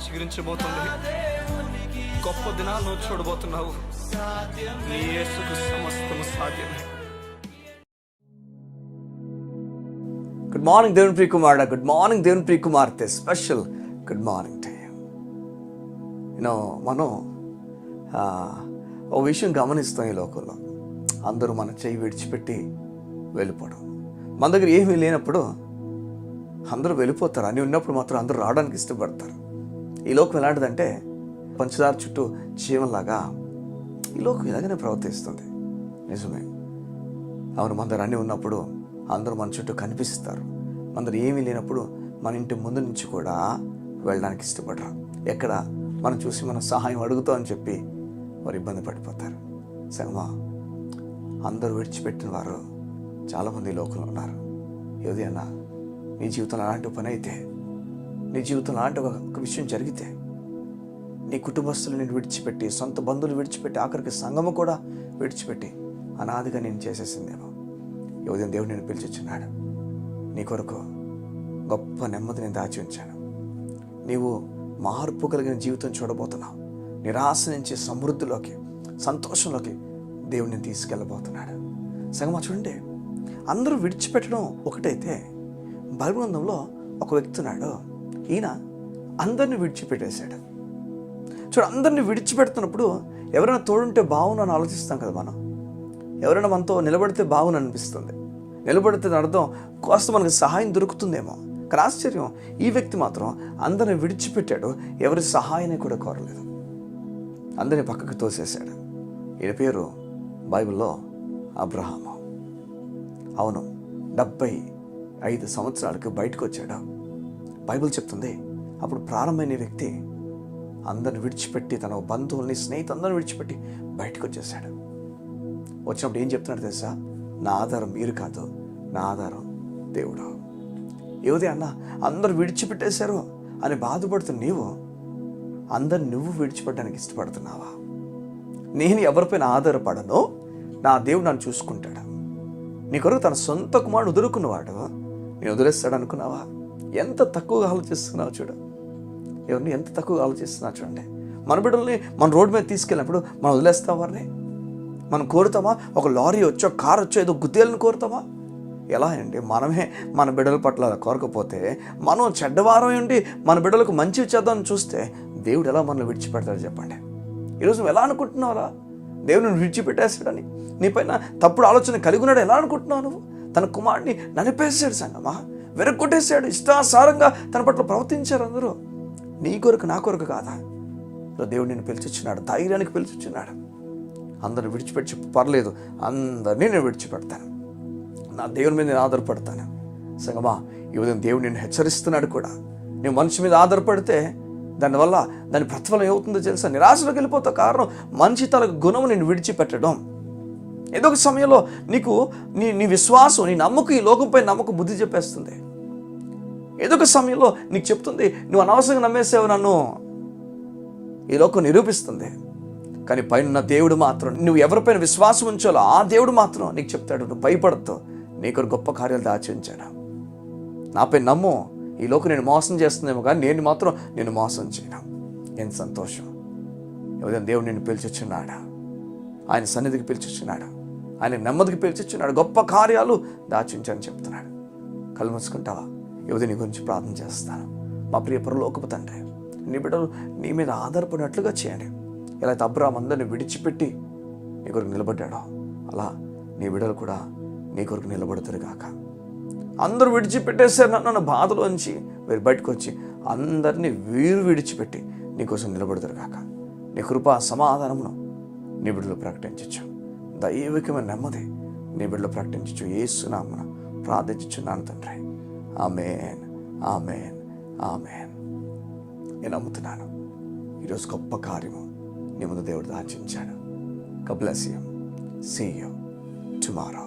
చిగురించబోతుంది. గొప్ప దినాలను చూడబోతున్నావు. నీ యేసుకు సమస్తము సాధ్యమే. గుడ్ మార్నింగ్ దేవుని ప్రియ కుమారుడా, గుడ్ మార్నింగ్ దేవుని ప్రియ కుమార్తె, special good morning to you. మనం ఓ విషయం గమనిస్తాం. ఈ లోకంలో అందరూ మన చేయి విడిచిపెట్టి వెళ్ళిపోవడం. మన దగ్గర ఏమీ లేనప్పుడు అందరూ వెళ్ళిపోతారు, అని ఉన్నప్పుడు మాత్రం అందరూ రావడానికి ఇష్టపడతారు. ఈ లోకం ఎలాంటిదంటే పంచదార చుట్టూ జీవంలాగా ఈ లోకం ఇలాగనే ప్రవర్తిస్తుంది. నిజమే, అవును. మన దగ్గర అన్నీ ఉన్నప్పుడు అందరూ మన చుట్టూ కనిపిస్తారు. మన దగ్గర ఏమీ లేనప్పుడు మన ఇంటి ముందు నుంచి కూడా వెళ్ళడానికి ఇష్టపడరు. ఎక్కడ మనం చూసి మనం సహాయం అడుగుతాం అని చెప్పి వారు ఇబ్బంది పడిపోతారు. సంగమా, అందరూ విడిచిపెట్టిన వారు చాలామంది ఈ లోకంలో ఉన్నారు. ఏదైనా నీ జీవితంలో అలాంటి పని అయితే, నీ జీవితంలో అలాంటి ఒక విషయం జరిగితే, నీ కుటుంబస్తులు నేను విడిచిపెట్టి, సొంత బంధువులు విడిచిపెట్టి, ఆఖరికి సంఘము కూడా విడిచిపెట్టి అనాదిగా నేను చేసేసిందేమో. ఉదయం దేవుడు నేను పిలిచిచ్చున్నాడు. నీ కొరకు గొప్ప నెమ్మది నేను దాచి ఉంచాను. నీవు మార్పు కలిగిన జీవితం చూడబోతున్నావు. నిరాశ నుంచి సమృద్ధిలోకి, సంతోషంలోకి దేవుడు నేను తీసుకెళ్ళబోతున్నాడు. సంగమా, చూడండి, అందరూ విడిచిపెట్టడం ఒకటైతే బైబిల్ గ్రంథంలో ఒక వ్యక్తి ఉన్నాడు. ఈయన అందరిని విడిచిపెట్టేశాడు. అందరిని విడిచిపెడుతున్నప్పుడు ఎవరైనా తోడుంటే బాగుండు అని ఆలోచిస్తాం కదా మనం. ఎవరైనా మనతో నిలబడితే బాగుండు అనిపిస్తుంది. నిలబడితే అర్థం కాస్త మనకు సహాయం దొరుకుతుందేమో. కానీ ఆశ్చర్యం, ఈ వ్యక్తి మాత్రం అందరిని విడిచిపెట్టాడు. ఎవరి సహాయాన్ని కూడా కోరలేదు. అందరిని పక్కకు తోసేశాడు. ఈయన పేరు బైబిల్లో అబ్రహాము. అవును, 75 సంవత్సరాలకు బయటకు వచ్చాడు. బైబిల్ చెప్తుంది, అప్పుడు ప్రారంభమైన వ్యక్తి అందరిని విడిచిపెట్టి, తన బంధువుల్ని, స్నేహితులందరిని విడిచిపెట్టి బయటకు వచ్చేసాడు. వచ్చినప్పుడు ఏం చెప్తున్నాడు తెలుసా? నా ఆధారం మీరు కాదు, నా ఆధారం దేవుడు. ఏదే అన్న, అందరూ విడిచిపెట్టేశారు అని బాధపడుతున్న నీవు అందరిని నువ్వు విడిచిపెట్టడానికి ఇష్టపడుతున్నావా? నేను ఎవరిపైన ఆధారపడనో నా దేవుడు నన్ను చూసుకుంటాడు. నీ కొరకు తన సొంత కుమారుడు వదులుకున్నవాడు నేను వదిలేస్తాడు అనుకున్నావా? ఎంత తక్కువగా ఆలోచిస్తున్నావు చూడు. ఎవరిని ఎంత తక్కువగా ఆలోచిస్తున్నావు చూడండి. మన బిడ్డల్ని మన రోడ్డు మీద తీసుకెళ్ళినప్పుడు మనం వదిలేస్తాం వారిని? మనం కోరుతామా? ఒక లారీ వచ్చో, కారు వచ్చో, ఏదో గుద్దేలను కోరుతామా? ఎలా అండి? మనమే మన బిడ్డల పట్ల కోరకపోతే, మనం చెడ్డవారం ఉండి మన బిడ్డలకు మంచి చేద్దామని చూస్తే దేవుడు ఎలా మనల్ని విడిచిపెడతాడు చెప్పండి? ఈరోజు నువ్వు ఎలా అనుకుంటున్నావురా? దేవుని విడిచిపెట్టేస్తాడని, నీ పైన తప్పుడు ఆలోచన కలిగి ఉన్నాడు ఎలా అనుకుంటున్నావు నువ్వు? తన కుమారుడిని నలిపేసాడు సంగమా, వెరగొట్టేశాడు. ఇష్టాసారంగా తన పట్ల ప్రవర్తించారు అందరూ. నీ కొరకు, నా కొరకు కాదా? దేవుడు నిన్ను పిలిచిచ్చున్నాడు, ధైర్యానికి పిలిచిచ్చున్నాడు. అందరిని విడిచిపెట్టి పర్లేదు, అందరినీ నేను విడిచిపెడతాను, నా దేవుని మీద నేను ఆధారపడతాను. సంగమా, ఈ ఉదయం దేవుడు నిన్ను హెచ్చరిస్తున్నాడు కూడా. నువ్వు మనిషి మీద ఆధారపడితే దానివల్ల దాని ప్రతిఫలం ఏమవుతుందో తెలుసా? నిరాశలోకి వెళ్ళిపోతావు. కారణం మనిషి తన గుణము నిన్ను విడిచిపెట్టడం. ఏదో ఒక సమయంలో నీకు నీ విశ్వాసం, నీ నమ్మకం ఈ లోకంపై నమ్మకం బుద్ధి చెప్పేస్తుంది. ఏదో ఒక సమయంలో నీకు చెప్తుంది, నువ్వు అనవసరంగా నమ్మేసావు నన్ను, ఈ లోకం నిరూపిస్తుంది. కానీ పైన దేవుడు మాత్రం, నువ్వు ఎవరిపైన విశ్వాసం ఉంచాలో ఆ దేవుడు మాత్రం నీకు చెప్తాడు, నువ్వు భయపడద్దు, నీకు గొప్ప కార్యాలు దాచి ఉంచాను, నాపై నమ్ము. ఈ లోకం నేను మోసం చేస్తుందేమో కానీ నేను మాత్రం నేను మోసం చేయను. ఎంత సంతోషం! ఎవరైనా దేవుడు నిన్ను పిలిచిచ్చున్నాడా? ఆయన సన్నిధికి పిలిచిచ్చున్నాడు, ఆయన నెమ్మదికి పిలిచిచ్చున్నాడు, గొప్ప కార్యాలు దాచించని చెప్తున్నాడు. కళ్ళు మూసుకుంటావా? యువతి నీ గురించి ప్రార్థన చేస్తాను. మా ప్రియ పరలోకపు తండ్రి, నీ బిడ్డలు నీ మీద ఆధారపడినట్లుగా చేయండి. ఎలా అయితే అబ్రాహాము అందరిని విడిచిపెట్టి నీ కొరకు నిలబడ్డాడో, అలా నీ బిడ్డలు కూడా నీ కొరకు నిలబడతారు కాక. అందరూ విడిచిపెట్టేశారు నన్ను బాధలోంచి వీరు బయటకు వచ్చి అందరినీ వీరు విడిచిపెట్టి నీకోసం నిలబడతారు కాక. నీ కృపా సమాధానమును నీ బిడ్డలు ప్రకటించచ్చు. దైవికమైన నెమ్మది నీ బిడ్డలు ప్రకటించచ్చు. యేసు నామమున ప్రార్థించుచున్నాను తండ్రి. ఆమేన్, ఆమేన్, ఆమేన్. నేను నమ్ముతున్నాను ఈరోజు గొప్ప కార్యము నీ ముందు దేవుడు దాచించాడు. God bless you. See you tomorrow.